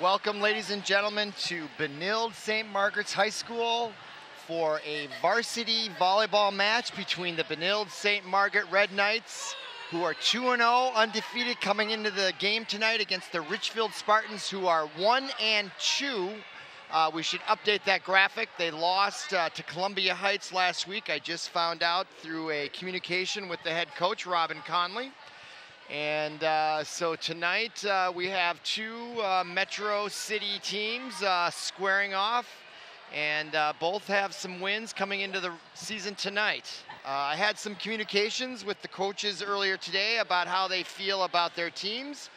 Welcome, ladies and gentlemen, to Benilde St. Margaret's High School for a varsity volleyball match between the Benilde St. Margaret Red Knights, who are 2-0 undefeated coming into the game tonight, against the Richfield Spartans, who are 1-2. We should update that graphic. They lost to Columbia Heights last week. I just found out through a communication with the head coach, Robin Conley. And so tonight we have two Metro City teams squaring off, and both have some wins coming into the season tonight. I had some communications with the coaches earlier today about how they feel about their teams,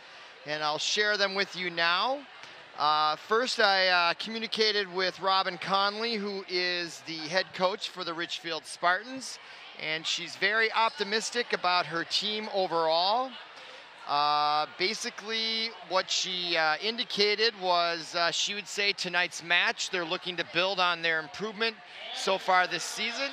and I'll share them with you now. First, I communicated with Robin Conley, who is the head coach for the Richfield Spartans, and she's very optimistic about her team overall. Basically, what she indicated was she would say tonight's match, they're looking to build on their improvement so far this season.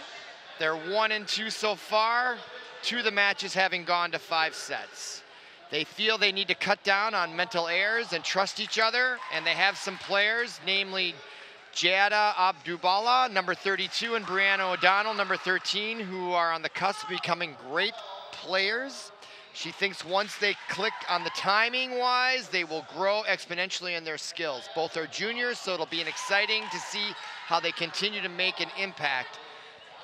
They're 1-2 so far, 2 of the matches having gone to 5 sets. They feel they need to cut down on mental errors and trust each other, and they have some players, namely Jada Abdubala, number 32, and Brianna O'Donnell, number 13, who are on the cusp of becoming great players. She thinks once they click on the timing-wise, they will grow exponentially in their skills. Both are juniors, so it'll be exciting to see how they continue to make an impact.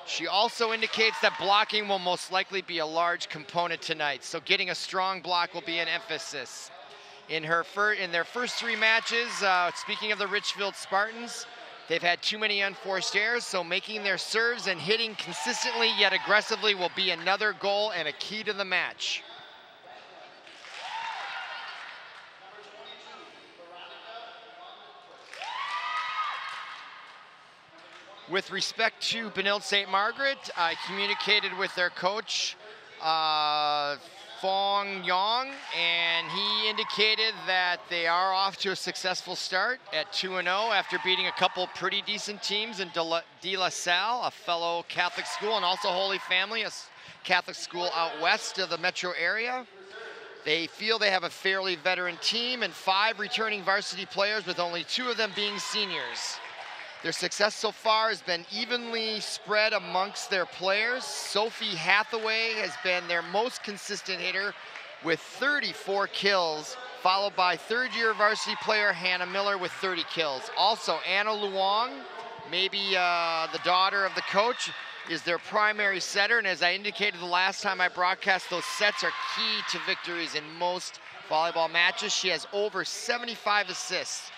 She also indicates that blocking will most likely be a large component tonight, so getting a strong block will be an emphasis. In their first 3 matches, speaking of the Richfield Spartans, they've had too many unforced errors, so making their serves and hitting consistently yet aggressively will be another goal and a key to the match. With respect to Benilde St. Margaret, I communicated with their coach, Fong Yong, and he indicated that they are off to a successful start at 2-0 after beating a couple pretty decent teams in De La Salle, a fellow Catholic school, and also Holy Family, a Catholic school out west of the metro area. They feel they have a fairly veteran team and 5 returning varsity players, with only 2 of them being seniors. Their success so far has been evenly spread amongst their players. Sophie Hathaway has been their most consistent hitter with 34 kills, followed by third-year varsity player Hannah Miller with 30 kills. Also, Anna Luong, maybe the daughter of the coach, is their primary setter, and as I indicated the last time I broadcast, those sets are key to victories in most volleyball matches. She has over 75 assists.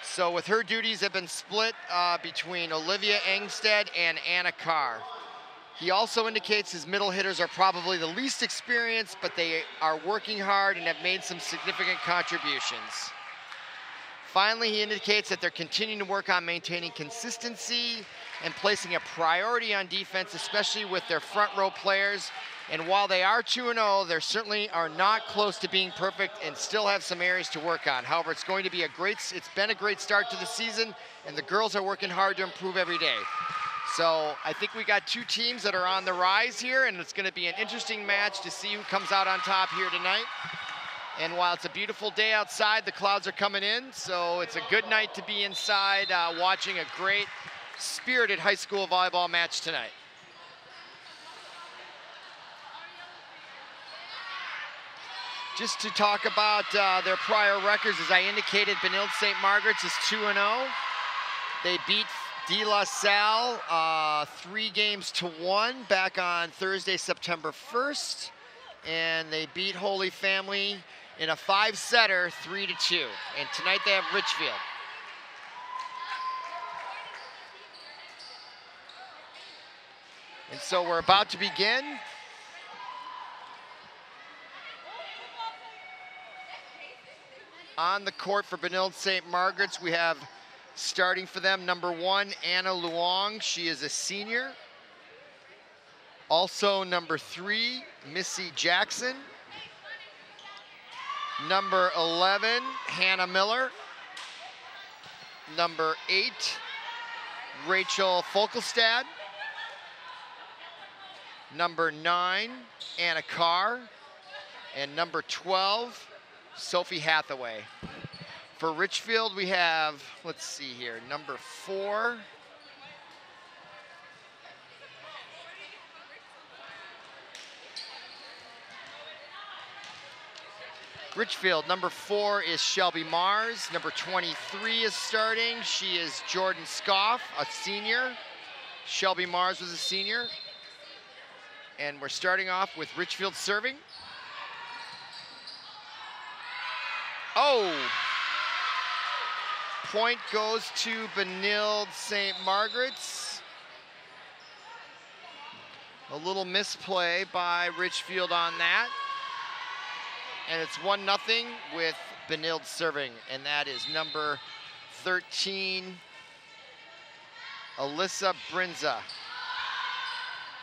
So with her duties have been split between Olivia Engstead and Anna Carr. He also indicates his middle hitters are probably the least experienced, but they are working hard and have made some significant contributions. Finally, he indicates that they're continuing to work on maintaining consistency and placing a priority on defense, especially with their front row players. And while they are 2-0, they certainly are not close to being perfect and still have some areas to work on. However, it's been a great start to the season, and the girls are working hard to improve every day. So I think we got 2 teams that are on the rise here, and it's going to be an interesting match to see who comes out on top here tonight. And while it's a beautiful day outside, the clouds are coming in, so it's a good night to be inside watching a great, spirited high school volleyball match tonight. Just to talk about their prior records, as I indicated, Benilde St. Margaret's is 2-0. They beat De La Salle 3-1 back on Thursday, September 1st. And they beat Holy Family in a 5-setter, 3-2. And tonight they have Richfield. And so we're about to begin. On the court for Benilde St. Margaret's, we have, starting for them, number 1, Anna Luong. She is a senior. Also number 3, Missy Jackson. Number 11, Hannah Miller. Number 8, Rachel Folkelstad. Number 9, Anna Carr. And number 12, Sophie Hathaway. For Richfield, we have, let's see here, number 4. Richfield, number 4 is Shelby Mars. Number 23 is starting. She is Jordan Scoff, a senior. Shelby Mars was a senior. And we're starting off with Richfield serving. Oh! Point goes to Benilde St. Margaret's. A little misplay by Richfield on that. And it's 1-0 with Benilde serving, and that is number 13, Alyssa Brinza,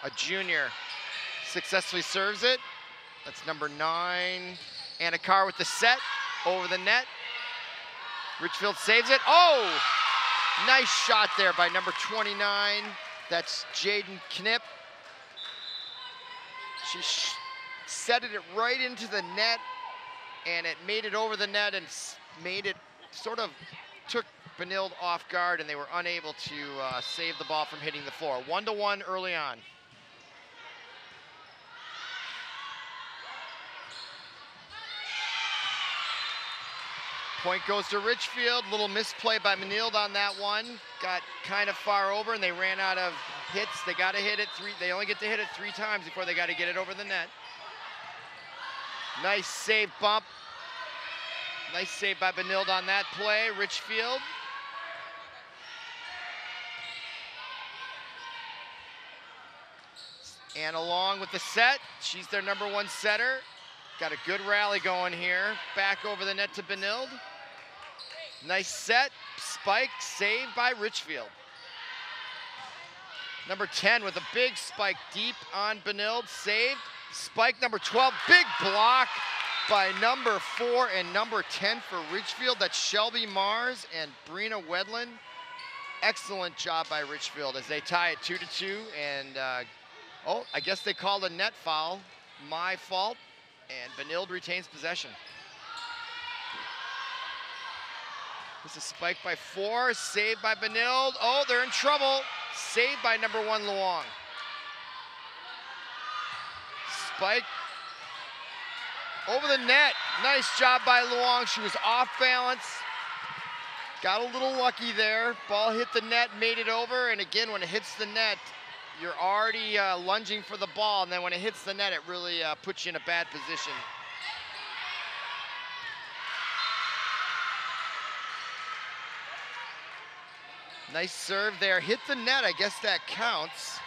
a junior, successfully serves it. That's number 9, Anna Carr with the set, over the net. Richfield saves it. Oh, nice shot there by number 29. That's Jaden Knipp. She set it right into the net, and it made it over the net and made it sort of took Benilde off guard, and they were unable to save the ball from hitting the floor. 1-1 early on. Point goes to Richfield. Little misplay by Benilde on that one. Got kind of far over, and they ran out of hits. They got to hit it 3. They only get to hit it 3 times before they got to get it over the net. Nice save bump. Nice save by Benilde on that play. Richfield. And along with the set, she's their number 1 setter. Got a good rally going here. Back over the net to Benilde. Nice set, spike, saved by Richfield. Number 10 with a big spike deep on Benilde, saved. Spike number 12, big block by number 4 and number 10 for Richfield. That's Shelby Mars and Brina Wedlin. Excellent job by Richfield as they tie it 2-2. And oh, I guess they called a net foul. My fault. And Benilde retains possession. This is a spike by 4, saved by Benilde. Oh, they're in trouble. Saved by number 1, Luong. Spike over the net. Nice job by Luong. She was off balance. Got a little lucky there. Ball hit the net, made it over. And again, when it hits the net, you're already lunging for the ball. And then when it hits the net, it really puts you in a bad position. Nice serve there. Hit the net. I guess that counts.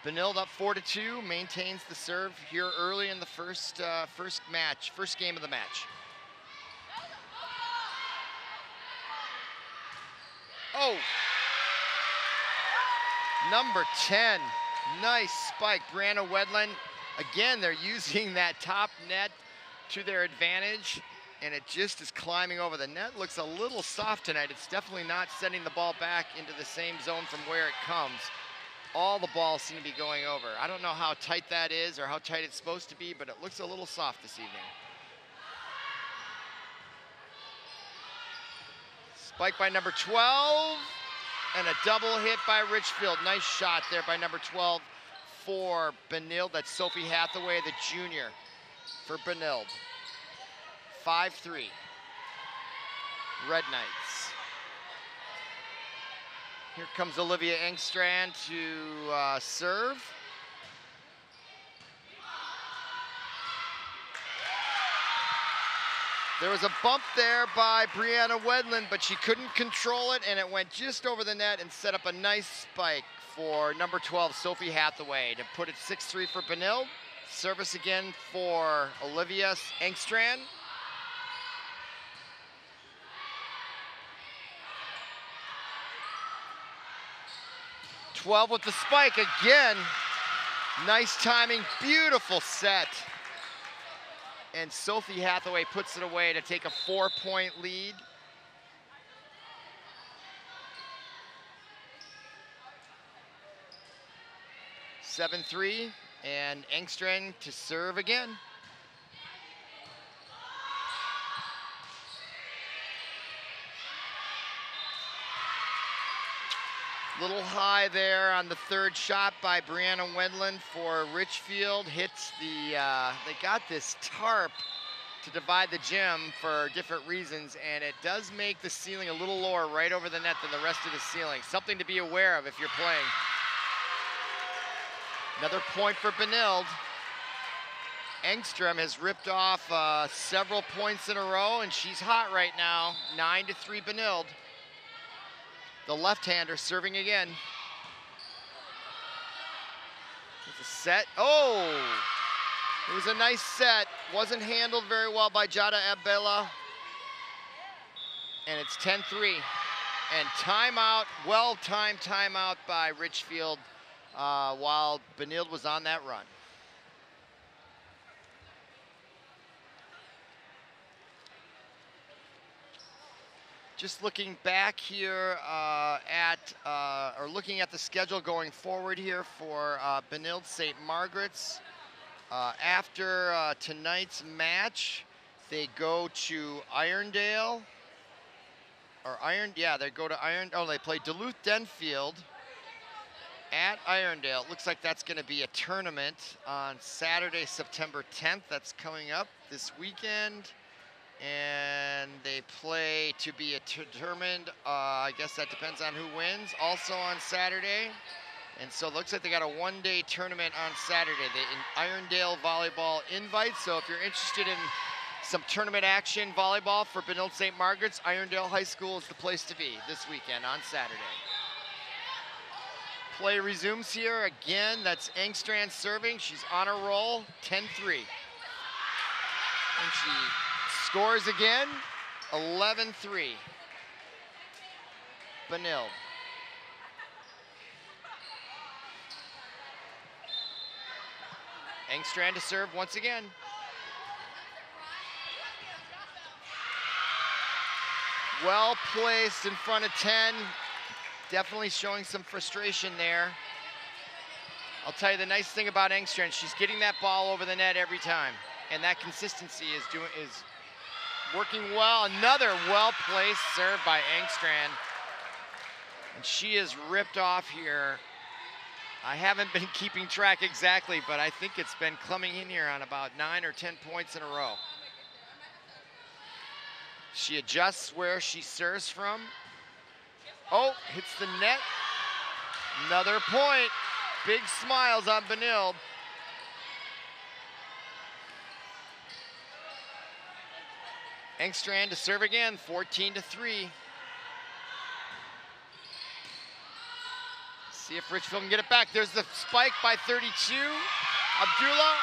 Benilde up 4-2, maintains the serve here early in the first game of the match. Oh, number 10, nice spike, Brianna Wedlin. Again, they're using that top net to their advantage, and it just is climbing over the net. Looks a little soft tonight. It's definitely not sending the ball back into the same zone from where it comes. All the balls seem to be going over. I don't know how tight that is or how tight it's supposed to be, but it looks a little soft this evening. Spike by number 12, and a double hit by Richfield. Nice shot there by number 12 for Benilde. That's Sophie Hathaway, the junior for Benilde. 5-3, Red Knights. Here comes Olivia Engstrand to serve. There was a bump there by Brianna Wedlin, but she couldn't control it, and it went just over the net and set up a nice spike for number 12, Sophie Hathaway, to put it 6-3 for Benilde. Service again for Olivia Engstrand. With the spike again. Nice timing, beautiful set. And Sophie Hathaway puts it away to take a 4-point lead. (7-3), and Engstrand to serve again. Little high there on the third shot by Brianna Wendland for Richfield. Hits the, they got this tarp to divide the gym for different reasons, and it does make the ceiling a little lower right over the net than the rest of the ceiling. Something to be aware of if you're playing. Another point for Benilde. Engstrom has ripped off several points in a row, and she's hot right now. 9-3 Benilde. The left-hander serving again. It's a set. Oh! It was a nice set. Wasn't handled very well by Jada Abela. And it's 10-3. And timeout, well-timed timeout by Richfield while Benilde was on that run. Just looking back here or looking at the schedule going forward here for Benilde St. Margaret's. After tonight's match, they go to Irondale. They go to they play Duluth Denfield at Irondale. It looks like that's going to be a tournament on Saturday, September 10th. That's coming up this weekend. And they play to be determined, I guess that depends on who wins, also on Saturday. And so it looks like they got a one-day tournament on Saturday. The Irondale Volleyball invite. So if you're interested in some tournament action volleyball for Benilde St. Margaret's, Irondale High School is the place to be this weekend on Saturday. Play resumes here again. That's Engstrand serving. She's on a roll, 10-3. And she scores again, 11-3. Benilde. Engstrand to serve once again. Well placed in front of 10. Definitely showing some frustration there. I'll tell you the nice thing about Engstrand, she's getting that ball over the net every time. And that consistency is working well. Another well-placed serve by Engstrand. And she is ripped off here. I haven't been keeping track exactly, but I think it's been coming in here on about 9 or 10 points in a row. She adjusts where she serves from. Oh, hits the net. Another point. Big smiles on Benilde. Engstrand to serve again, 14-3. See if Richfield can get it back. There's the spike by 32, Abdullah.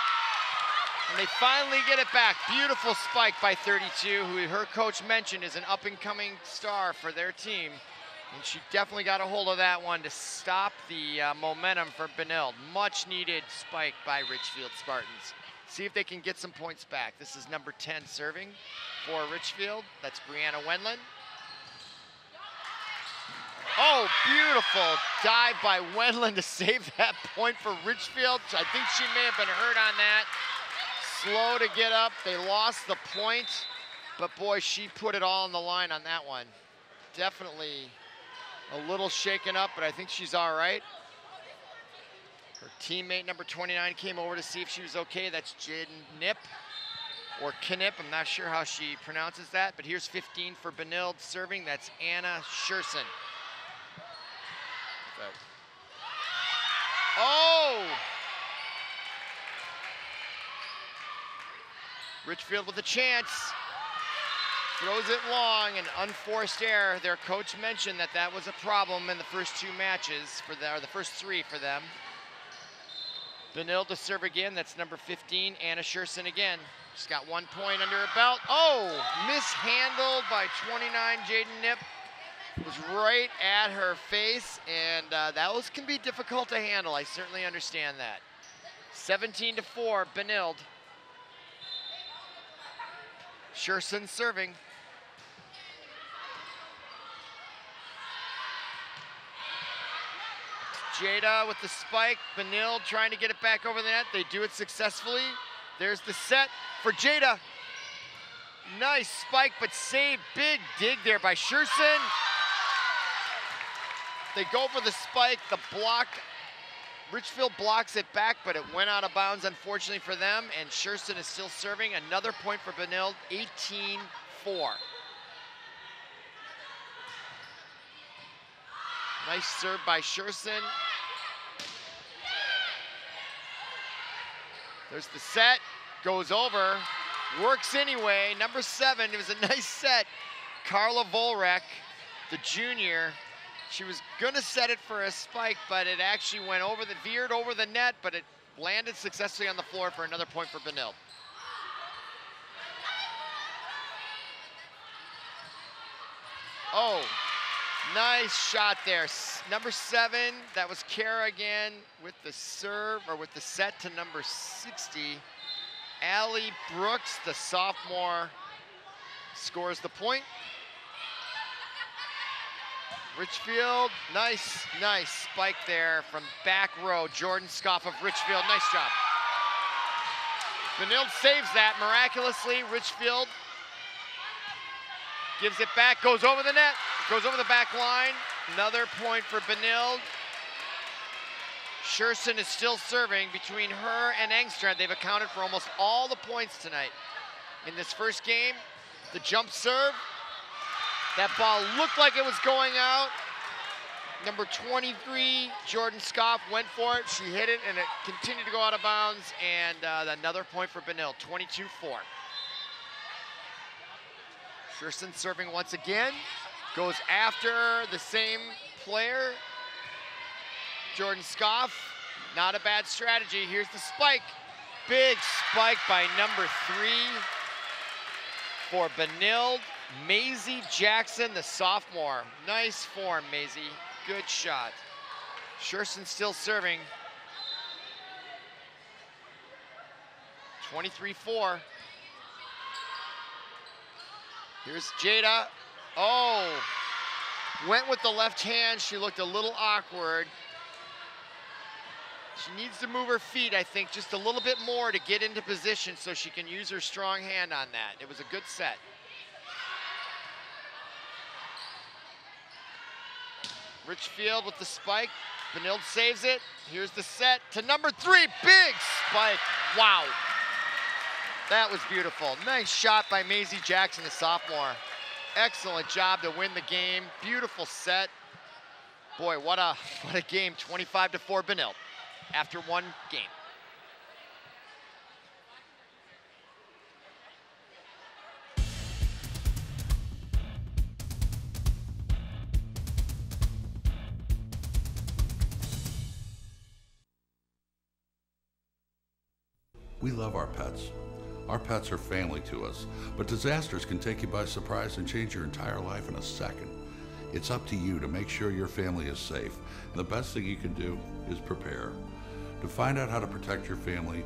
And they finally get it back. Beautiful spike by 32, who her coach mentioned is an up-and-coming star for their team. And she definitely got a hold of that one to stop the momentum for Benilde. Much needed spike by Richfield Spartans. See if they can get some points back. This is number 10 serving for Richfield. That's Brianna Wendland. Oh, beautiful dive by Wendland to save that point for Richfield. I think she may have been hurt on that. Slow to get up. They lost the point, but boy, she put it all on the line on that one. Definitely a little shaken up, but I think she's all right. Her teammate, number 29, came over to see if she was okay. That's Jaden Knipp, or Knip. I'm not sure how she pronounces that, but here's 15 for Benilde serving. That's Anna Scherson. Oh! Richfield with a chance. Throws it long, an unforced error. Their coach mentioned that that was a problem in the first two matches, or the first three for them. Benilde to serve again. That's number 15, Anna Scherson again. She's got 1 point under her belt. Oh, mishandled by 29, Jaden Knipp. It was right at her face, and those can be difficult to handle. I certainly understand that. 17-4, Benilde. Scherson serving. Jada with the spike. Benilde trying to get it back over the net. They do it successfully. There's the set for Jada. Nice spike, but saved. Big dig there by Scherson. They go for the spike, the block. Richfield blocks it back, but it went out of bounds, unfortunately for them, and Scherson is still serving. Another point for Benilde, 18-4. Nice serve by Scherson. There's the set, goes over, works anyway. Number 7, it was a nice set. Carla Volrek, the junior, she was gonna set it for a spike, but it actually went over veered over the net, but it landed successfully on the floor for another point for Benilde. Oh, nice shot there. Number 7, that was Kara again with the serve, or with the set to number 60. Allie Brooks, the sophomore, scores the point. Richfield, nice spike there from back row. Jordan Scoff of Richfield, nice job. Benilde saves that miraculously. Richfield gives it back, goes over the net, goes over the back line. Another point for Benilde. Scherson is still serving. Between her and Engstrand, they've accounted for almost all the points tonight. In this first game, the jump serve. That ball looked like it was going out. Number 23, Jordan Scoff, went for it. She hit it, and it continued to go out of bounds. And another point for Benilde, 22-4. Scherson serving once again. Goes after the same player, Jordan Scoff. Not a bad strategy. Here's the spike. Big spike by number 3 for Benilde. Maisie Jackson, the sophomore. Nice form, Maisie. Good shot. Scherson still serving. 23-4. Here's Jada. Oh, went with the left hand. She looked a little awkward. She needs to move her feet, I think, just a little bit more to get into position so she can use her strong hand on that. It was a good set. Richfield with the spike. Benilde saves it. Here's the set to number 3. Big spike. Wow. That was beautiful. Nice shot by Maisie Jackson, the sophomore. Excellent job to win the game. Beautiful set. Boy, what a game. 25-4 Benilde after one game. We love our pets. Our pets are family to us, but disasters can take you by surprise and change your entire life in a second. It's up to you to make sure your family is safe, and the best thing you can do is prepare. To find out how to protect your family,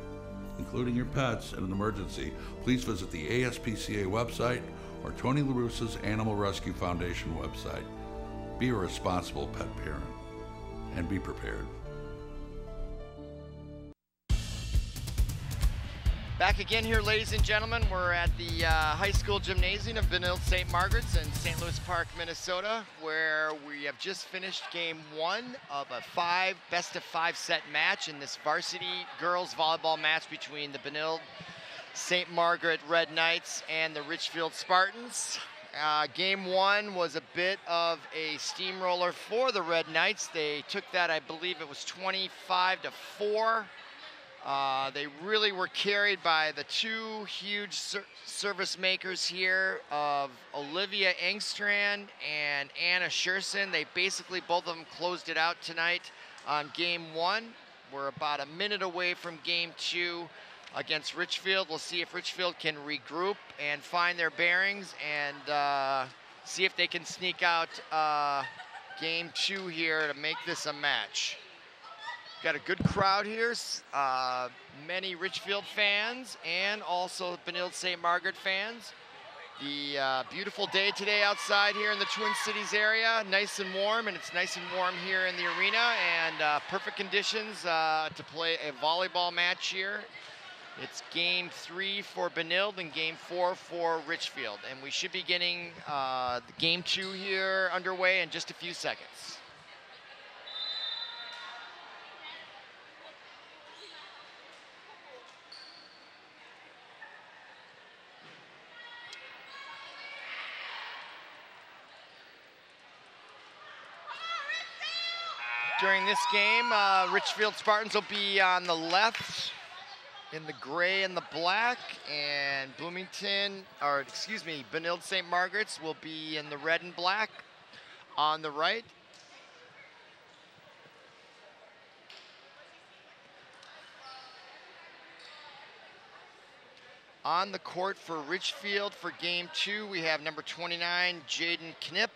including your pets, in an emergency, please visit the ASPCA website or Tony LaRussa's Animal Rescue Foundation website. Be a responsible pet parent and be prepared. Back again here, ladies and gentlemen. We're at the high school gymnasium of Benilde St. Margaret's in St. Louis Park, Minnesota, where we have just finished game 1 of a best-of-5 set match in this varsity girls volleyball match between the Benilde St. Margaret Red Knights and the Richfield Spartans. Game 1 was a bit of a steamroller for the Red Knights. They took that, I believe it was 25-4. They really were carried by the 2 huge service makers here of Olivia Engstrand and Anna Scherson. They basically, both of them closed it out tonight on game 1. We're about a minute away from game 2 against Richfield. We'll see if Richfield can regroup and find their bearings and see if they can sneak out game 2 here to make this a match. Got a good crowd here, many Richfield fans and also Benilde St. Margaret fans. The beautiful day today outside here in the Twin Cities area, nice and warm, and it's nice and warm here in the arena, and perfect conditions to play a volleyball match here. It's game 3 for Benilde and game 4 for Richfield, and we should be getting game 2 here underway in just a few seconds. during this game. Richfield Spartans will be on the left in the gray and the black, and Benilde St. Margaret's will be in the red and black on the right. On the court for Richfield for game 2, we have number 29, Jaden Knipp.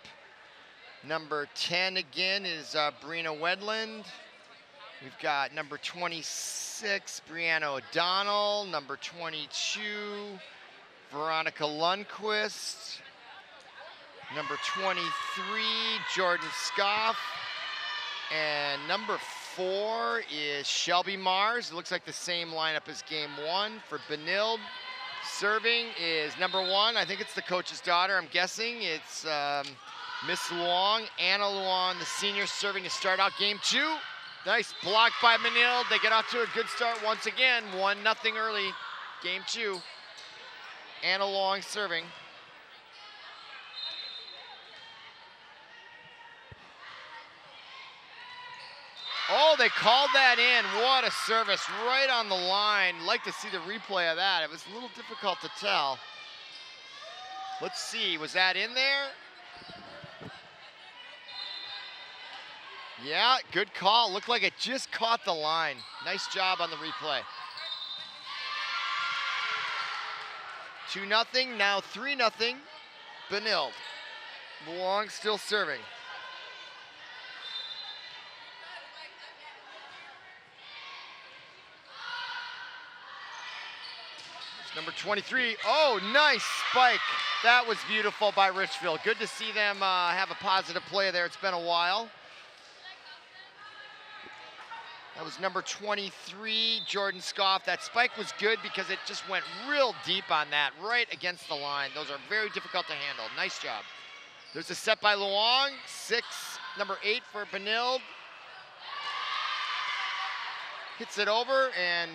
Number 10 again is Brina Wedland. We've got number 26, Brianna O'Donnell. Number 22, Veronica Lundquist. Number 23, Jordan Scoff. And number 4 is Shelby Mars. It looks like the same lineup as game 1 for Benilde. Serving is number 1. I think it's the coach's daughter, I'm guessing. It's Miss Luong, Anna Luong, the senior, serving to start out game 2. Nice block by Benilde. They get off to a good start once again. 1-0 early, game 2. Anna Luong serving. Oh, they called that in. What a service, right on the line. Like to see the replay of that. It was a little difficult to tell. Let's see, was that in there? Yeah, good call. Looked like it just caught the line. Nice job on the replay. 2-0, now 3-0. Benilde. Luong still serving. Number 23, oh, nice spike. That was beautiful by Richfield. Good to see them have a positive play there. It's been a while. That was number 23, Jordan Scoff. That spike was good because it just went real deep on that, right against the line. Those are very difficult to handle. Nice job. There's a set by Luong. Number 8 for Benilde. Hits it over, and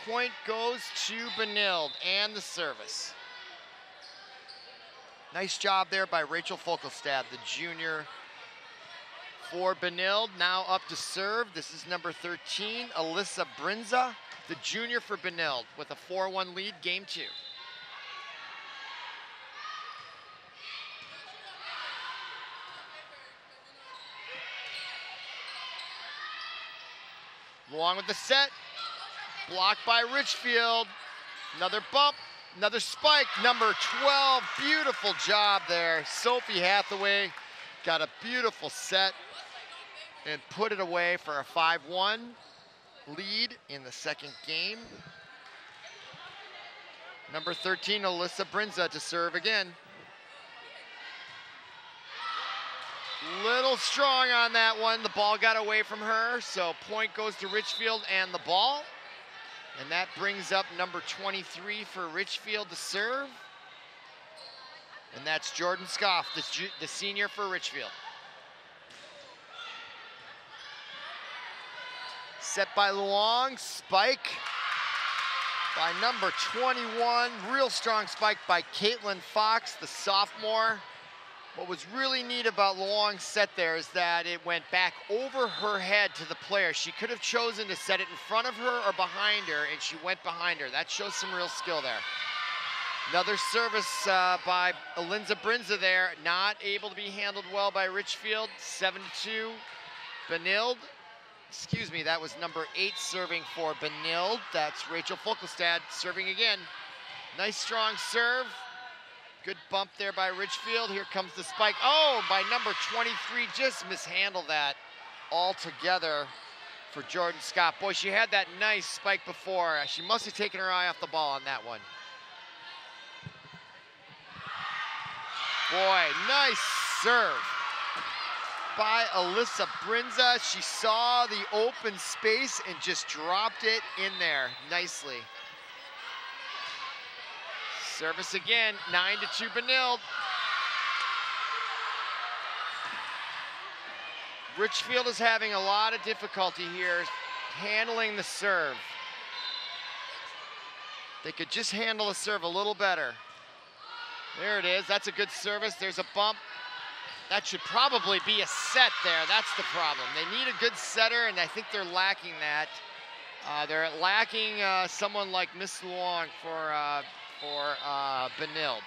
point goes to Benilde and the service. Nice job there by Rachel Folkelstad, the junior for Benilde. Now up to serve. This is number 13, Alyssa Brinza, the junior for Benilde, with a 4-1 lead, game 2. Luong with the set, blocked by Richfield. Another bump, another spike, number 12. Beautiful job there. Sophie Hathaway got a beautiful set and put it away for a 5-1 lead in the second game. Number 13, Alyssa Brinza to serve again. Little strong on that one. The ball got away from her, so point goes to Richfield and the ball. And that brings up number 23 for Richfield to serve. And that's Jordan Scoff, the senior for Richfield. Set by Luong, spike by number 21. Real strong spike by Caitlin Fox, the sophomore. What was really neat about Luong's set there is that it went back over her head to the player. She could have chosen to set it in front of her or behind her, and she went behind her. That shows some real skill there. Another service by Alyssa Brinza there, not able to be handled well by Richfield. 7-2, Benilde. Excuse me, that was number 8 serving for Benilde. That's Rachel Folkelstad serving again. Nice strong serve. Good bump there by Richfield. Here comes the spike. Oh, by number 23, just mishandled that altogether for Jordan Scott. Boy, she had that nice spike before. She must have taken her eye off the ball on that one. Boy, nice serve by Alyssa Brinza. She saw the open space and just dropped it in there nicely. Service again, 9-2 Benilde. Richfield is having a lot of difficulty here handling the serve. They could just handle the serve a little better. There it is, that's a good service. There's a bump. That should probably be a set there. That's the problem. They need a good setter, and I think they're lacking that. They're lacking someone like Miss Luong for Benilde.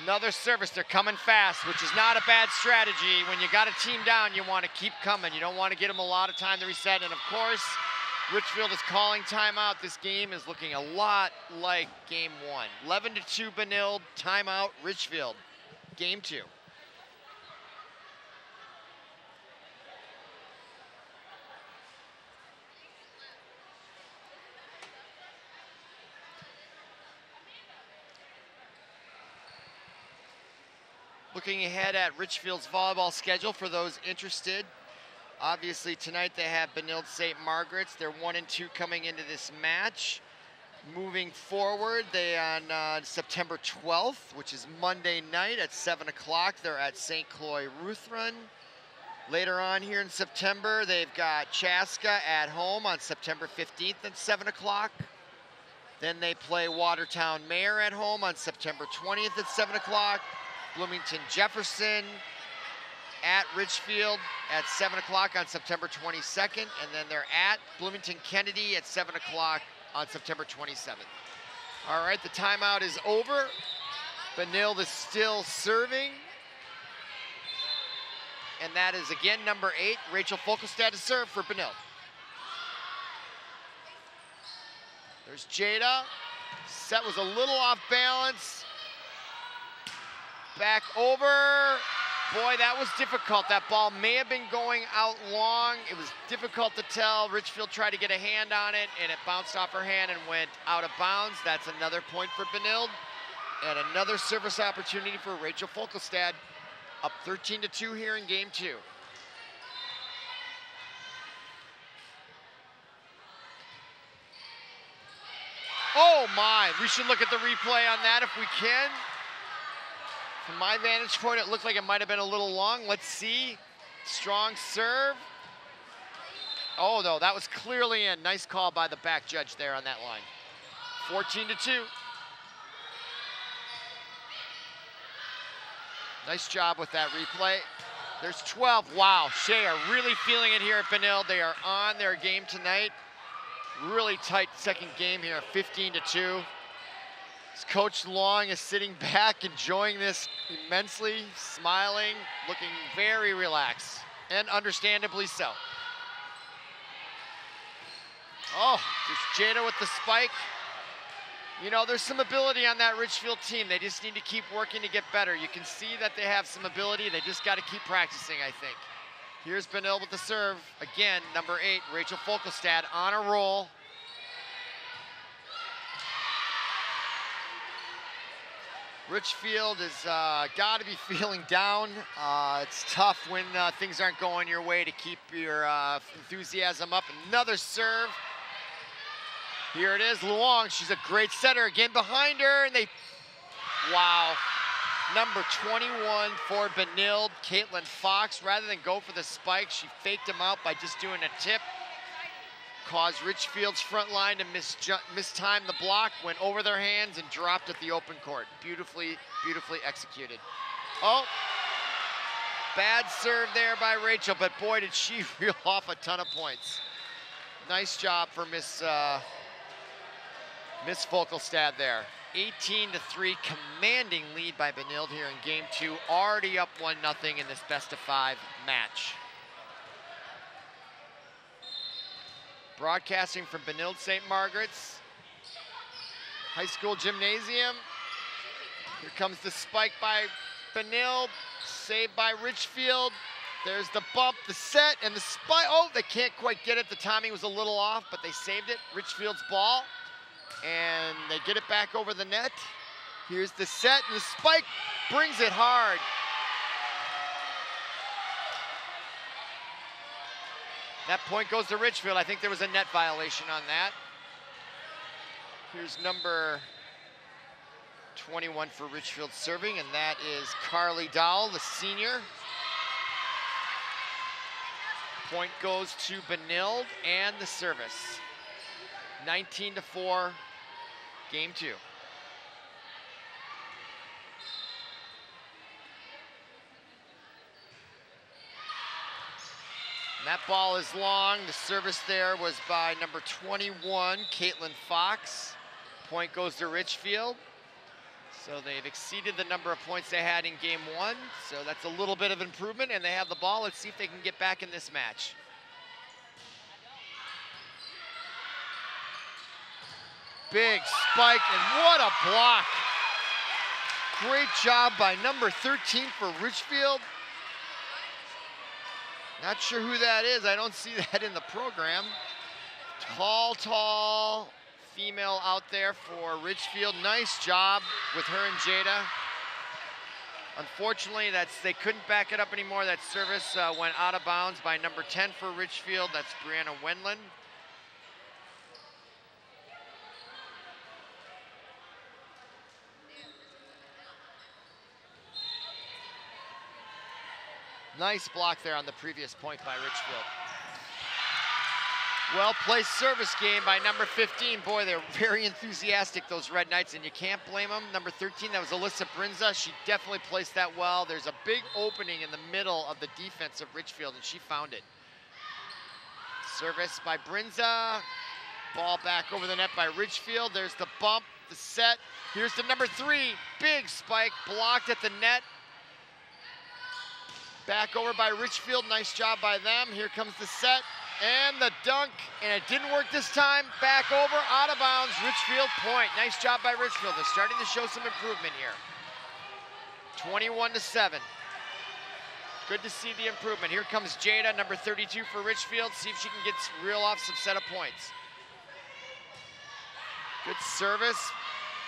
Another service. They're coming fast, which is not a bad strategy. When you got a team down, you want to keep coming. You don't want to get them a lot of time to reset. And of course, Richfield is calling timeout. This game is looking a lot like game 1. 11-2 Benilde, timeout Richfield. Game 2. Looking ahead at Richfield's volleyball schedule for those interested. Obviously tonight they have Benilde St. Margaret's. They're 1-2 coming into this match. Moving forward, they on September 12th, which is Monday night at 7 o'clock, they're at St. Cloy Ruthven. Later on here in September, they've got Chaska at home on September 15th at 7 o'clock. Then they play Watertown Mayor at home on September 20th at 7 o'clock. Bloomington Jefferson at Richfield at 7 o'clock on September 22nd, and then they're at Bloomington Kennedy at 7 o'clock on September 27th. All right, the timeout is over. Benilde is still serving. And that is again number 8, Rachel Folkelstad to serve for Benilde. There's Jada. Set was a little off balance. Back over. Boy, that was difficult. That ball may have been going out long. It was difficult to tell. Richfield tried to get a hand on it, and it bounced off her hand and went out of bounds. That's another point for Benilde. And another service opportunity for Rachel Folkelstad. Up 13-2 here in game 2. Oh my, we should look at the replay on that if we can. From my vantage point, it looked like it might have been a little long. Let's see. Strong serve. Oh no, that was clearly in. Nice call by the back judge there on that line. 14-2. Nice job with that replay. There's 12. Wow, Shea are really feeling it here at Benilde. They are on their game tonight. Really tight second game here, 15-2. Coach Long is sitting back, enjoying this immensely, smiling, looking very relaxed, and understandably so. Oh, there's Jada with the spike. You know, there's some ability on that Richfield team. They just need to keep working to get better. You can see that they have some ability. They just got to keep practicing, I think. Here's Benilde with the serve. Again, number 8, Rachel Folkelstad on a roll. Richfield has got to be feeling down. It's tough when things aren't going your way to keep your enthusiasm up. Another serve. Here it is, Luong. She's a great setter. Again behind her, and they, wow. Number 21 for Benilde, Caitlin Fox. Rather than go for the spike, she faked him out by just doing a tip. Caused Richfield's front line to mistime the block, went over their hands and dropped at the open court. Beautifully, beautifully executed. Oh, bad serve there by Rachel, but boy, did she reel off a ton of points. Nice job for Miss Folkelstad there. 18-3, commanding lead by Benilde here in game 2. Already up 1-0 in this best-of-5 match. Broadcasting from Benilde St. Margaret's high school gymnasium. Here comes the spike by Benilde, saved by Richfield. There's the bump, the set, and the spike. Oh, they can't quite get it. The timing was a little off, but they saved it. Richfield's ball, and they get it back over the net. Here's the set, and the spike brings it hard. That point goes to Richfield. I think there was a net violation on that. Here's number 21 for Richfield serving, and that is Carly Dowell, the senior. Point goes to Benilde and the service. 19-4, game 2. And that ball is long. The service there was by number 21, Caitlin Fox. Point goes to Richfield. So they've exceeded the number of points they had in game 1. So that's a little bit of improvement, and they have the ball. Let's see if they can get back in this match. Big spike, and what a block. Great job by number 13 for Richfield. Not sure who that is. I don't see that in the program. Tall female out there for Richfield. Nice job with her and Jada. Unfortunately, they couldn't back it up anymore. That service went out of bounds by number 10 for Richfield. That's Brianna Wendland. Nice block there on the previous point by Richfield. Well-placed service game by number 15. Boy, they're very enthusiastic, those Red Knights, and you can't blame them. Number 13, that was Alyssa Brinza. She definitely placed that well. There's a big opening in the middle of the defense of Richfield, and she found it. Service by Brinza. Ball back over the net by Richfield. There's the bump, the set. Here's the number 3. Big spike, blocked at the net. Back over by Richfield. Nice job by them. Here comes the set. And the dunk, and it didn't work this time. Back over, out of bounds, Richfield point. Nice job by Richfield. They're starting to show some improvement here. 21-7. Good to see the improvement. Here comes Jada, number 32 for Richfield. See if she can reel off some set of points. Good service.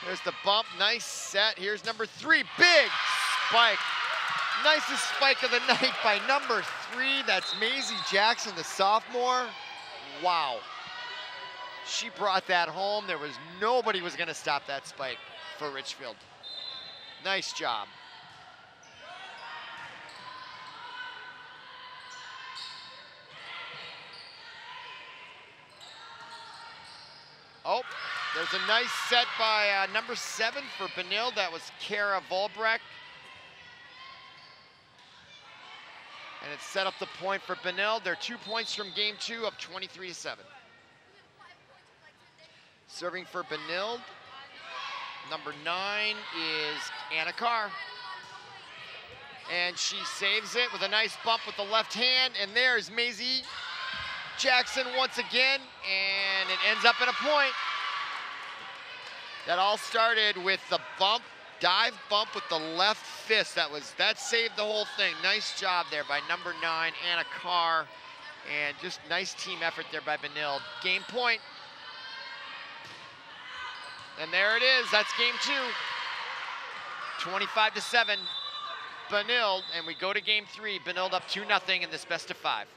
There's the bump, nice set. Here's number 3, big spike. Nicest spike of the night by number 3. That's Maisie Jackson, the sophomore. Wow. She brought that home. Nobody was going to stop that spike for Richfield. Nice job. Oh, there's a nice set by number 7 for Benilde. That was Kara Volbrecht. And it set up the point for Benilde. They're 2 points from game 2, up 23-7. Serving for Benilde, number 9 is Anna Carr. And she saves it with a nice bump with the left hand. And there's Maisie Jackson once again, and it ends up in a point. That all started with the bump. Dive bump with the left fist. That saved the whole thing. Nice job there by number 9, Anna Carr. And just nice team effort there by Benilde. Game point. And there it is. That's game 2. 25-7. Benilde. And we go to game 3. Benilde up 2-0 in this best of 5.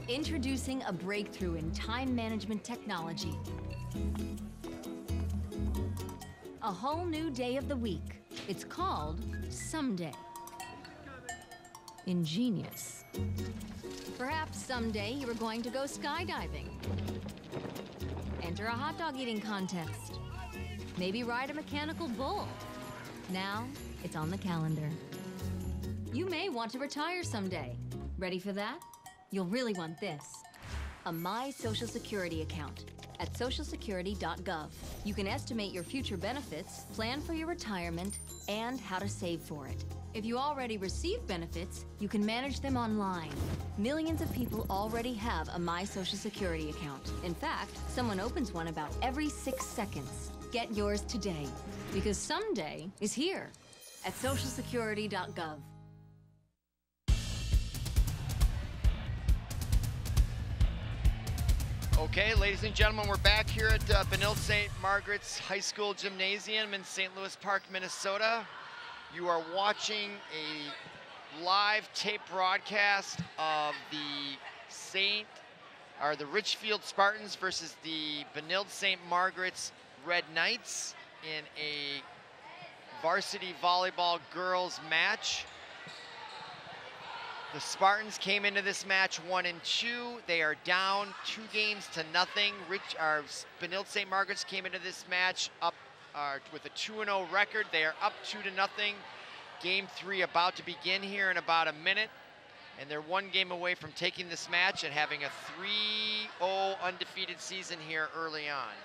Introducing a breakthrough in time management technology. A whole new day of the week. It's called Someday. Ingenious. Perhaps someday you are going to go skydiving. Enter a hot dog eating contest. Maybe ride a mechanical bull. Now it's on the calendar. You may want to retire someday. Ready for that? You'll really want this. A My Social Security account at socialsecurity.gov. You can estimate your future benefits, plan for your retirement, and how to save for it. If you already receive benefits, you can manage them online. Millions of people already have a My Social Security account. In fact, someone opens one about every 6 seconds. Get yours today, because someday is here at socialsecurity.gov. Okay, ladies and gentlemen, we're back here at Benilde St. Margaret's High School Gymnasium in St. Louis Park, Minnesota. You are watching a live tape broadcast of the Richfield Spartans versus the Benilde St. Margaret's Red Knights in a varsity volleyball girls match. The Spartans came into this match 1-2. They are down 2-0. Benilde St. Margaret's came into this match up with a 2-0 record. They are up 2-0. Game 3 about to begin here in about a minute. And they're 1 game away from taking this match and having a 3-0 undefeated season here early on.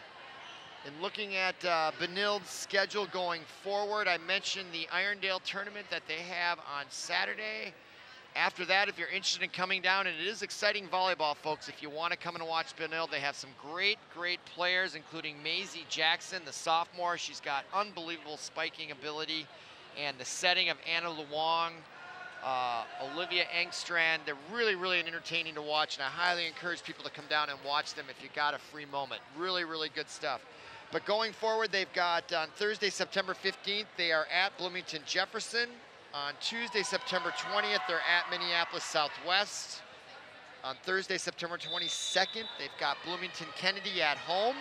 And looking at Benilde's schedule going forward, I mentioned the Irondale tournament that they have on Saturday. After that, if you're interested in coming down, and it is exciting volleyball, folks, if you want to come and watch Benilde, they have some great players, including Maisie Jackson, the sophomore. She's got unbelievable spiking ability, and the setting of Anna Luong, Olivia Engstrand. They're really entertaining to watch, and I highly encourage people to come down and watch them if you got a free moment. Really good stuff. But going forward, they've got on Thursday, September 15th, they are at Bloomington Jefferson. On Tuesday, September 20th, they're at Minneapolis Southwest. On Thursday, September 22nd, they've got Bloomington Kennedy at home.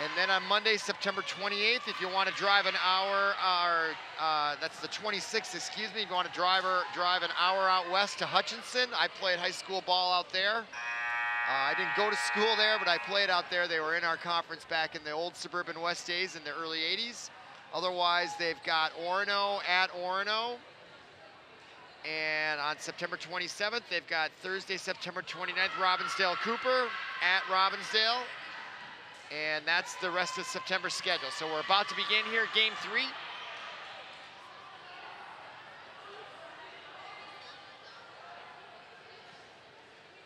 And then on Monday, September 28th, if you want to drive an hour, that's the 26th, excuse me, if you want to drive an hour out west to Hutchinson. I played high school ball out there. I didn't go to school there, but I played out there. They were in our conference back in the old Suburban West days in the early 80s. Otherwise, they've got Orono at Orono. And on September 27th, they've got Thursday, September 29th, Robbinsdale Cooper at Robbinsdale. And that's the rest of September schedule. So we're about to begin here, game 3.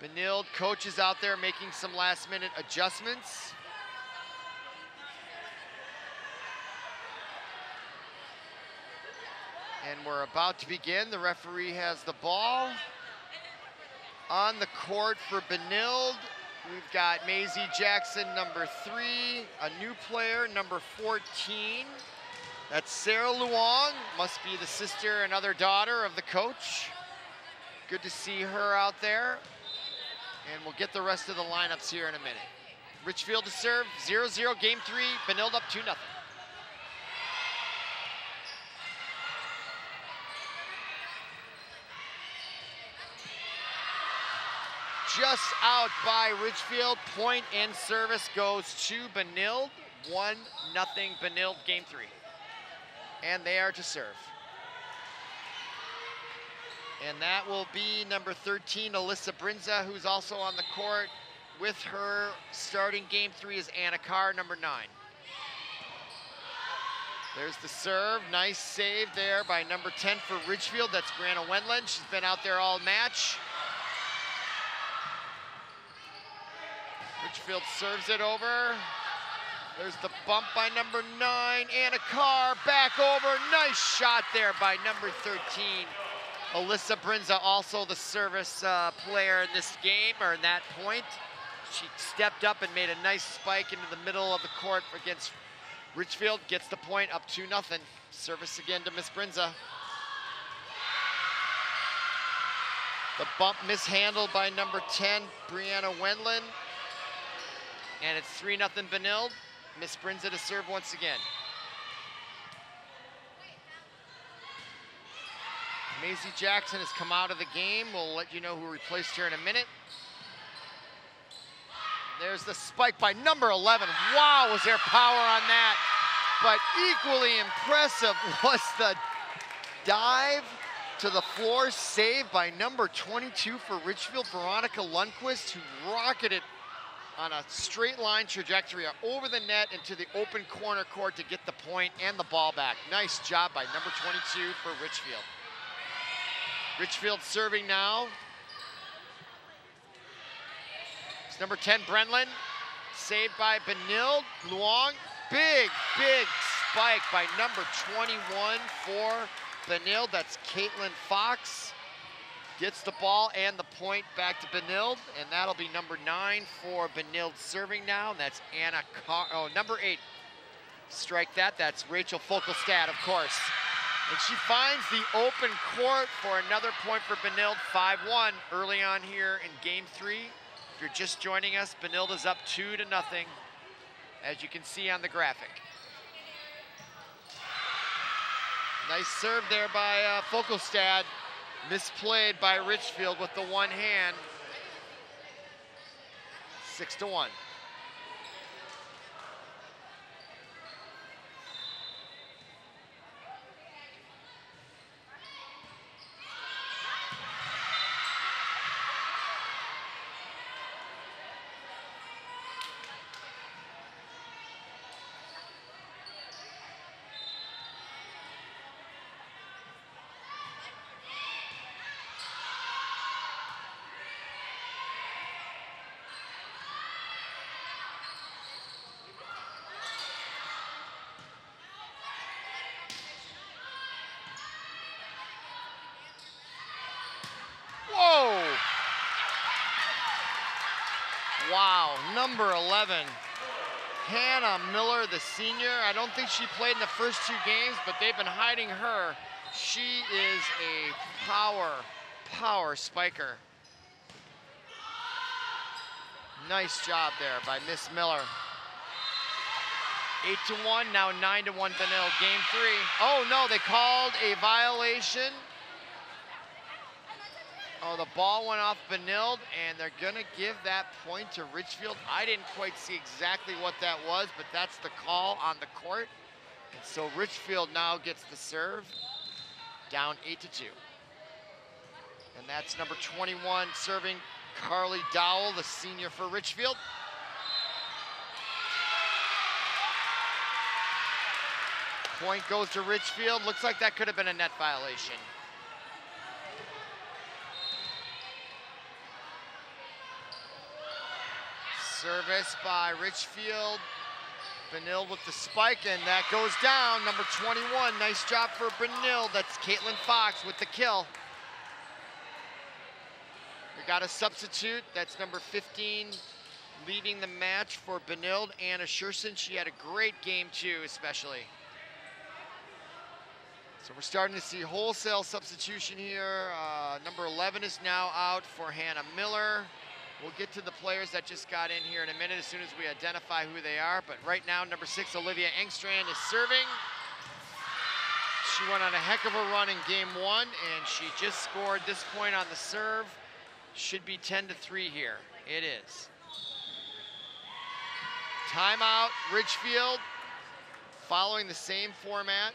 Benilde coaches out there making some last-minute adjustments. And we're about to begin. The referee has the ball. On the court for Benilde, we've got Maisie Jackson, number 3, a new player, number 14. That's Sarah Luong, must be the sister and other daughter of the coach. Good to see her out there. And we'll get the rest of the lineups here in a minute. Richfield to serve, 0-0, game 3, Benilde up 2-0. Just out by Richfield. Point and service goes to Benilde. 1-0 Benilde, game 3. And they are to serve. And that will be number 13, Alyssa Brinza, who's also on the court. With her starting game 3 is Anna Carr, number 9. There's the serve. Nice save there by number 10 for Richfield. That's Grana Wendland. She's been out there all match. Richfield serves it over. There's the bump by number 9, Anna Carr, back over. Nice shot there by number 13, Alyssa Brinza, also the service player in this game, or in that point. She stepped up and made a nice spike into the middle of the court against Richfield. Gets the point, up 2-0. Service again to Miss Brinza. The bump mishandled by number 10, Brianna Wendland. And it's 3-0 Benilde. Miss Brinza to serve once again. Maisie Jackson has come out of the game. We'll let you know who replaced her in a minute. There's the spike by number 11. Wow, was there power on that? But equally impressive was the dive to the floor, saved by number 22 for Richfield, Veronica Lundquist, who rocketed on a straight line trajectory over the net into the open corner court to get the point and the ball back. Nice job by number 22 for Richfield. Richfield serving now. It's number 10, Brenlin. Saved by Benilde. Luong. Big spike by number 21 for Benilde. That's Caitlin Fox. Gets the ball and the point back to Benilde, and that'll be number 9 for Benilde serving now. And that's Anna Carr, number 8. Strike that, that's Rachel Fogelstad, of course. And she finds the open court for another point for Benilde, 5-1 early on here in game 3. If you're just joining us, Benilde is up 2-0, as you can see on the graphic. Nice serve there by Fogelstad. Misplayed by Richfield with the one hand. 6-1. Whoa! Wow, number 11, Hannah Miller, the senior. I don't think she played in the first 2 games, but they've been hiding her. She is a power spiker. Nice job there by Miss Miller. 8-1, now 9-1 Benilde, game 3. Oh no, they called a violation. Oh, the ball went off Benilde, and they're gonna give that point to Richfield. I didn't quite see exactly what that was, but that's the call on the court. And so Richfield now gets the serve, down 8-2. And that's number 21 serving, Carly Dowell, the senior for Richfield. Point goes to Richfield. Looks like that could have been a net violation. Service by Richfield. Benilde with the spike, and that goes down. Number 21, nice job for Benilde. That's Caitlin Fox with the kill. We got a substitute. That's number 15, leading the match for Benilde, Anna Scherson. She had a great game too, especially. So we're starting to see wholesale substitution here. Number 11 is now out for Hannah Miller. We'll get to the players that just got in here in a minute as soon as we identify who they are. But right now, number 6, Olivia Engstrand, is serving. She went on a heck of a run in game 1, and she just scored this point on the serve. Should be 10-3 here. It is. Timeout, Richfield, following the same format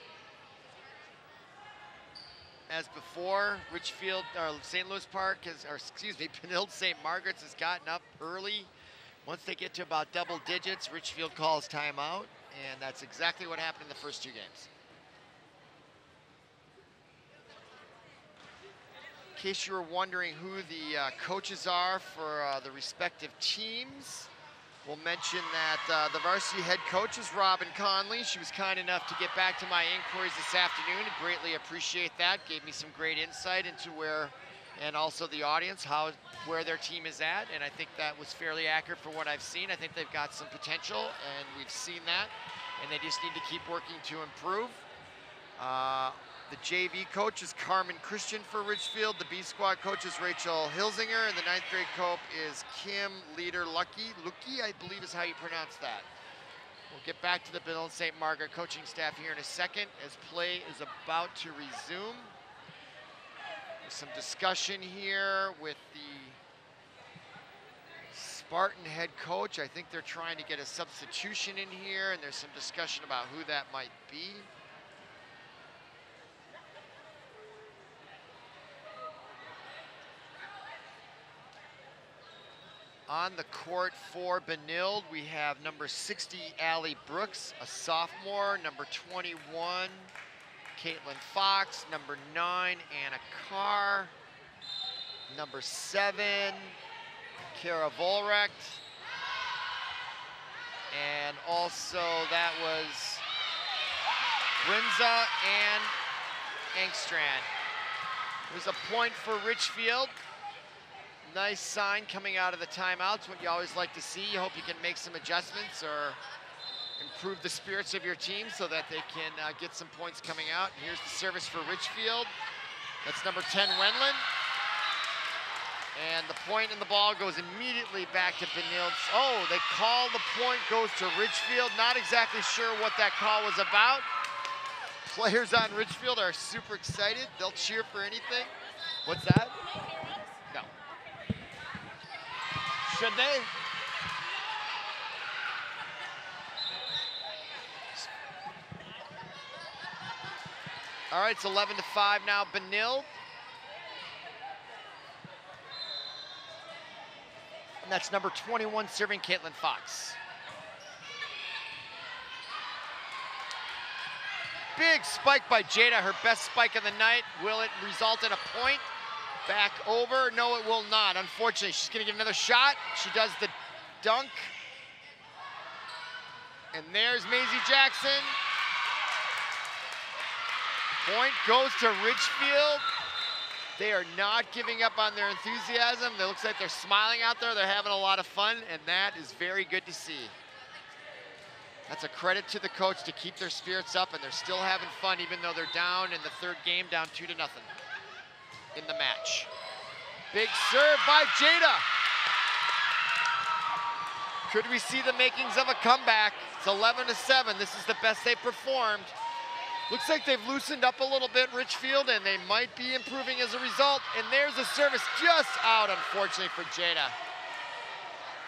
as before. Richfield, or St. Louis Park, Benilde St. Margaret's has gotten up early. Once they get to about double digits, Richfield calls timeout, and that's exactly what happened in the first 2 games. In case you were wondering who the coaches are for the respective teams, we'll mention that the varsity head coach is Robin Conley. She was kind enough to get back to my inquiries this afternoon. I greatly appreciate that. Gave me some great insight into where, and also the audience, where their team is at. And I think that was fairly accurate for what I've seen. I think they've got some potential, and we've seen that. And they just need to keep working to improve. The JV coach is Carmen Christian for Richfield. The B squad coach is Rachel Hilsinger, and the 9th grade coach is Kim Leader-Lucky, I believe is how you pronounce that. We'll get back to the Benilde St. Margaret coaching staff here in a second as play is about to resume. There's some discussion here with the Spartan head coach. I think they're trying to get a substitution in here, and there's some discussion about who that might be. On the court for Benilde, we have number 60, Allie Brooks, a sophomore. Number 21, Caitlin Fox. Number 9, Anna Carr. Number 7, Kara Volrecht. And also that was Brinza and Engstrand. There's a point for Richfield. Nice sign coming out of the timeouts, what you always like to see. You hope you can make some adjustments or improve the spirits of your team so that they can get some points coming out. And here's the service for Richfield. That's number 10, Wenlin. And the point in the ball goes immediately back to Benilde. Oh, they call the point, goes to Richfield. Not exactly sure what that call was about. Players on Richfield are super excited. They'll cheer for anything. What's that? No. Should they? All right, it's 11-5 now, Benilde. And that's number 21 serving Caitlin Fox. Big spike by Jada, her best spike of the night. Will it result in a point? Back over, no it will not. Unfortunately, she's gonna give another shot. She does the dunk. And there's Maisie Jackson. Point goes to Richfield. They are not giving up on their enthusiasm. It looks like they're smiling out there. They're having a lot of fun, and that is very good to see. That's a credit to the coach to keep their spirits up, and they're still having fun even though they're down in the third game, down 2-0 in the match. Big serve by Jada. Could we see the makings of a comeback? It's 11-7. This is the best they've performed. Looks like they've loosened up a little bit, Richfield, and they might be improving as a result. And there's a service just out, unfortunately, for Jada.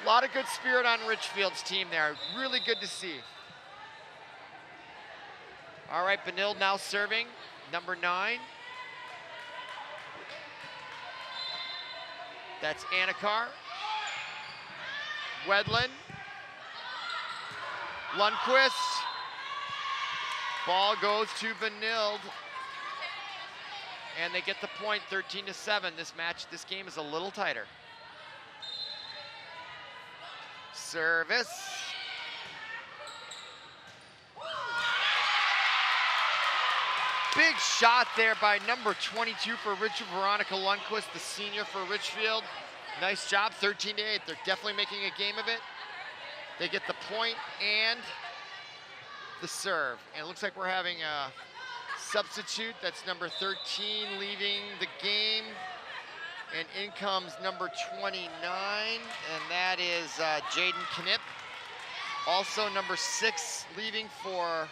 A lot of good spirit on Richfield's team there. Really good to see. All right, Benilde now serving, number 9. That's Anakar. Wedlin. Lundquist. Ball goes to Benilde. And they get the point, 13-7. This game is a little tighter. Service. Big shot there by number 22 for Richard, Veronica Lundquist, the senior for Richfield. Nice job, 13-8. They're definitely making a game of it. They get the point and the serve. And it looks like we're having a substitute. That's number 13 leaving the game. And in comes number 29, and that is Jaden Knipp. Also number 6 leaving for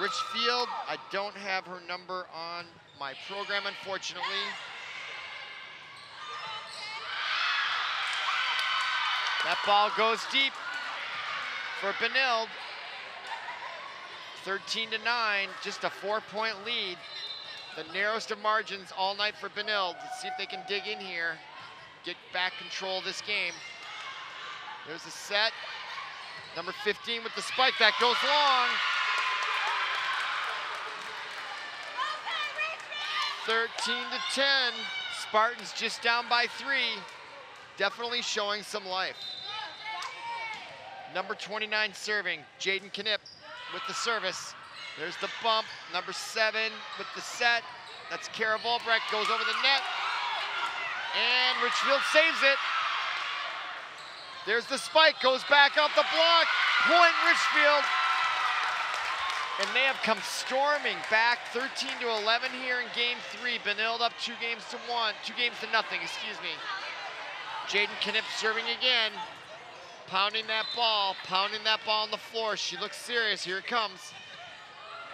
Richfield. I don't have her number on my program, unfortunately. That ball goes deep for Benilde. 13-9, just a 4-point lead. The narrowest of margins all night for Benilde. Let's see if they can dig in here, get back control of this game. There's a set. Number 15 with the spike, that goes long. 13-10, Spartans just down by 3. Definitely showing some life. Number 29 serving, Jaden Knipp with the service. There's the bump, number 7 with the set. That's Kara Volbrecht, goes over the net. And Richfield saves it. There's the spike, goes back off the block. Point Richfield. And they have come storming back, 13-11 here in game 3. Benilde up 2 games to 0, excuse me. Jaden Knipp serving again. Pounding that ball on the floor. She looks serious, here it comes.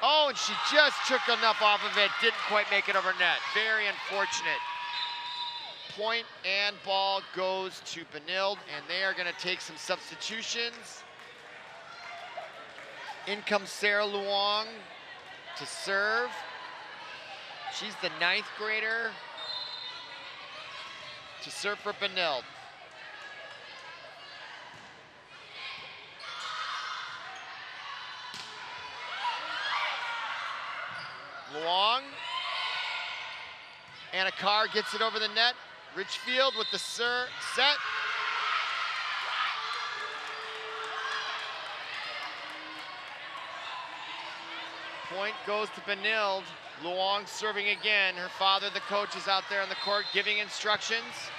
Oh, and she just took enough off of it, didn't quite make it over net. Very unfortunate. Point and ball goes to Benilde, and they are gonna take some substitutions. In comes Sarah Luong to serve. She's the 9th grader to serve for Benilde. Luong. Anakar gets it over the net. Richfield with the set. Point goes to Benilde. Luong serving again. Her father, the coach, is out there on the court giving instructions.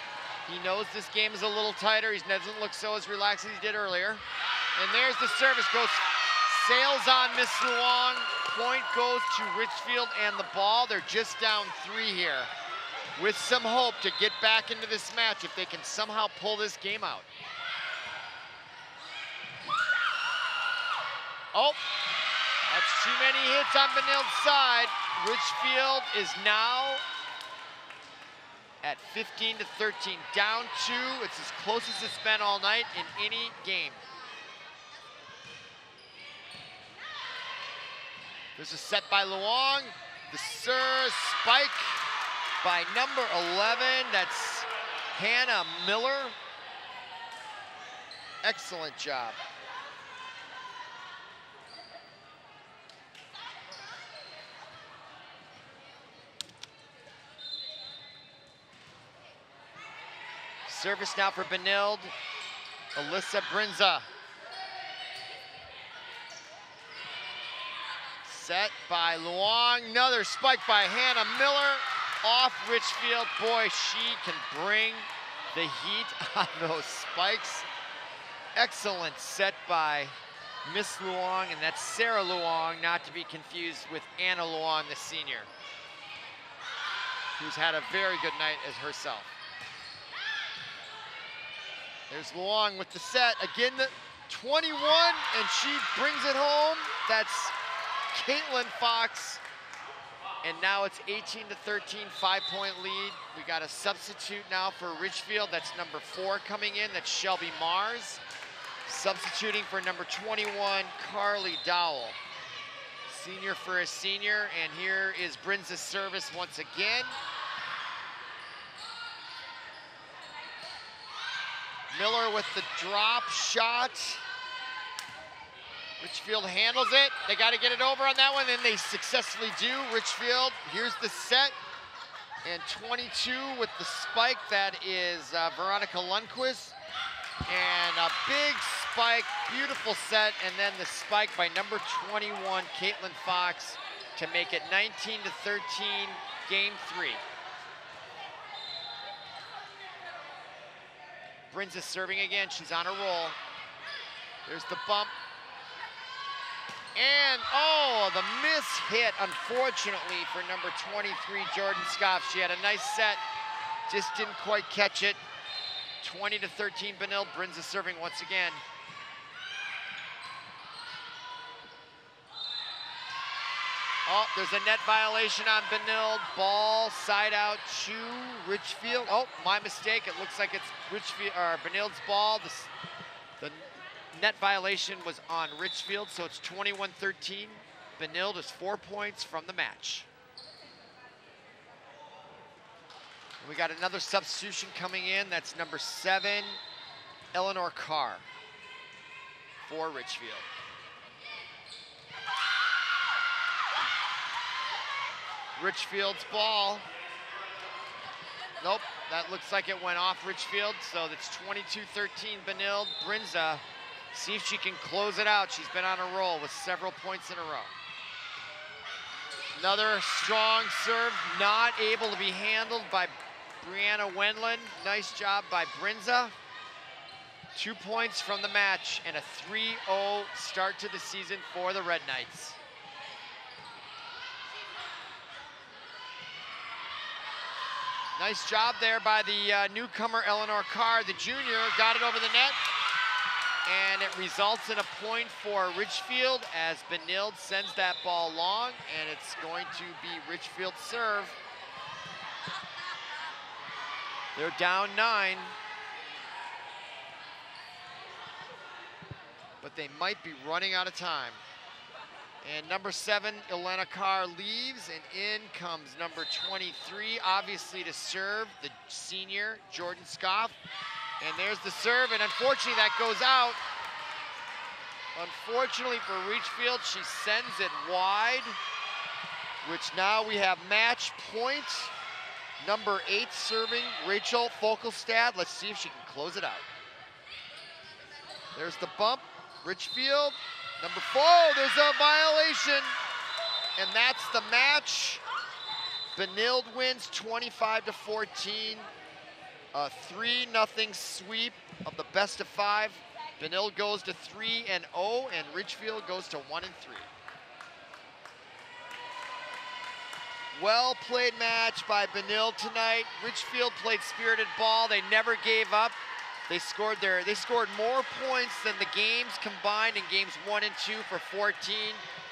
He knows this game is a little tighter. He doesn't look so as relaxed as he did earlier. And there's the service, sails on Miss Luong. Point goes to Richfield and the ball. They're just down 3 here with some hope to get back into this match if they can somehow pull this game out. Oh, that's too many hits on Benilde's side. Richfield is now at 15-13. Down 2, it's as close as it's been all night in any game. There's a set by Luong. The serve spike by number 11. That's Hannah Miller. Excellent job. Service now for Benilde. Alyssa Brinza. Set by Luong. Another spike by Hannah Miller. Off Richfield. Boy, she can bring the heat on those spikes. Excellent set by Miss Luong, and that's Sarah Luong, not to be confused with Anna Luong, the senior, who's had a very good night as herself. There's Luong with the set. Again, the 21, and she brings it home. That's Caitlin Fox. And now it's 18-13, 5-point lead. We got a substitute now for Richfield. That's number 4 coming in. That's Shelby Mars. Substituting for number 21, Carly Dowell. Senior for a senior, and here is Brinza's service once again. Miller with the drop shot. Richfield handles it. They got to get it over on that one, and they successfully do. Richfield, here's the set. And 22 with the spike, that is Veronica Lundquist. And a big spike, beautiful set, and then the spike by number 21, Caitlin Fox, to make it 19-13, game 3. Brinza serving again, she's on a roll. There's the bump. And, oh, the miss hit, unfortunately, for number 23, Jordan Scoff. She had a nice set, just didn't quite catch it. 20-13, Benilde. Brinza serving once again. Oh, there's a net violation on Benilde. Ball side out to Richfield. Oh, my mistake. It looks like it's Richfield or Benilde's ball. The net violation was on Richfield, so it's 21-13. Benilde is 4 points from the match. And we got another substitution coming in. That's number 7, Eleanor Carr for Richfield. Richfield's ball. Nope, that looks like it went off Richfield, so that's 22-13 Benilde. Brinza, see if she can close it out. She's been on a roll with several points in a row. Another strong serve, not able to be handled by Brianna Wendland. Nice job by Brinza. 2 points from the match and a 3-0 start to the season for the Red Knights. Nice job there by the newcomer, Eleanor Carr, the junior, got it over the net. And it results in a point for Richfield as Benilde sends that ball long, and it's going to be Richfield's serve. They're down 9. But they might be running out of time. And number 7, Elena Carr leaves, and in comes number 23, obviously to serve, the senior, Jordan Scoff. And there's the serve, and unfortunately that goes out. Unfortunately for Richfield, she sends it wide, which now we have match point. Number 8 serving, Rachel Fogelstad. Let's see if she can close it out. There's the bump, Richfield. Number 4, there's a violation, and that's the match. Benilde wins 25-14, a 3-0 sweep of the best of 5. Benilde goes to 3-0, and Richfield goes to 1-3. Well played match by Benilde tonight. Richfield played spirited ball. They never gave up. They scored more points than the games combined in games 1 and 2 for 14.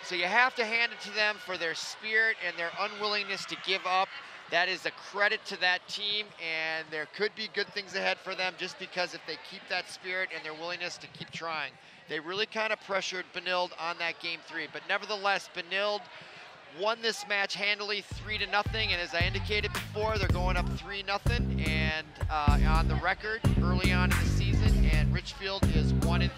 So you have to hand it to them for their spirit and their unwillingness to give up. that is a credit to that team, and there could be good things ahead for them just because if they keep that spirit and their willingness to keep trying. They really kind of pressured Benilde on that game 3, but nevertheless, Benilde won this match handily 3-0, and as I indicated before, they're going up 3-0 and on the record early on in the season, and Richfield is 1-3.